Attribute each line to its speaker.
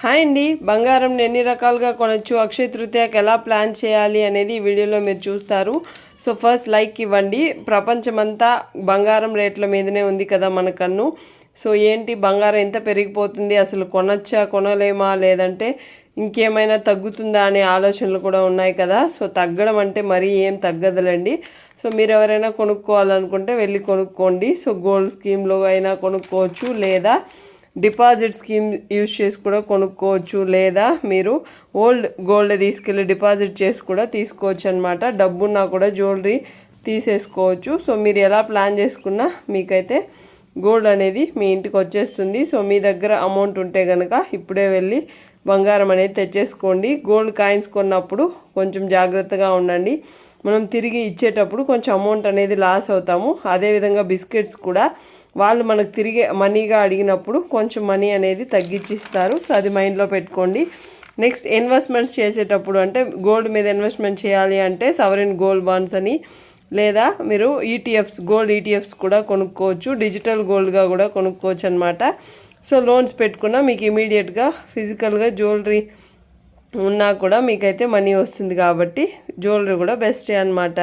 Speaker 1: Hi అండి, బంగారంని ఎన్ని రకాలుగా కొనొచ్చు, అక్షయ తృతీయకి ఎలా ప్లాన్ చేయాలి అనేది ఈ వీడియోలో మీరు చూస్తారు. సో ఫస్ట్ లైక్ ఇవ్వండి. ప్రపంచమంతా బంగారం రేట్ల మీదనే ఉంది కదా మన కన్ను. సో ఏంటి బంగారం ఎంత పెరిగిపోతుంది, అసలు కొనొచ్చా కొనలేమా, లేదంటే ఇంకేమైనా తగ్గుతుందా అనే ఆలోచనలు కూడా ఉన్నాయి కదా. సో తగ్గడం అంటే మరీ ఏం తగ్గదులండి. సో మీరు ఎవరైనా కొనుక్కోవాలనుకుంటే వెళ్ళి కొనుక్కోండి. సో గోల్డ్ స్కీమ్లో అయినా కొనుక్కోవచ్చు, లేదా డిపాజిట్ స్కీమ్ యూజ్ చేసి కూడా కొనుక్కోవచ్చు, లేదా మీరు ఓల్డ్ గోల్డ్ తీసుకెళ్ళి డిపాజిట్ చేసి కూడా తీసుకోవచ్చు అనమాట. డబ్బున్నా కూడా జ్యువెలరీ తీసేసుకోవచ్చు. సో మీరు ఎలా ప్లాన్ చేసుకున్నా మీకైతే గోల్డ్ అనేది మీ ఇంటికి వచ్చేస్తుంది. సో మీ దగ్గర అమౌంట్ ఉంటే కనుక ఇప్పుడే వెళ్ళి బంగారం అనేది తెచ్చేసుకోండి. గోల్డ్ కాయిన్స్ కొన్నప్పుడు కొంచెం జాగ్రత్తగా ఉండండి. మనం తిరిగి ఇచ్చేటప్పుడు కొంచెం అమౌంట్ అనేది లాస్ అవుతాము. అదేవిధంగా బిస్కెట్స్ కూడా వాళ్ళు మనకు తిరిగి మనీగా అడిగినప్పుడు కొంచెం మనీ అనేది తగ్గించిస్తారు. సో అది మైండ్లో పెట్టుకోండి. నెక్స్ట్ ఇన్వెస్ట్మెంట్స్ చేసేటప్పుడు అంటే గోల్డ్ మీద ఇన్వెస్ట్మెంట్ చేయాలి అంటే సవరిన్ గోల్డ్ బాండ్స్ అని, లేదా మీరు ఈటీఎఫ్స్ గోల్డ్ ఈటీఎఫ్స్ కూడా కొనుక్కోవచ్చు. డిజిటల్ గోల్డ్గా కూడా కొనుక్కోవచ్చు అనమాట. సో లోన్స్ పెట్టుకున్నా మీకు ఇమీడియట్గా ఫిజికల్గా జ్యువెలరీ ఉన్నా కూడా మీకైతే మనీ వస్తుంది, కాబట్టి జ్యువెలరీ కూడా బెస్టే అనమాట.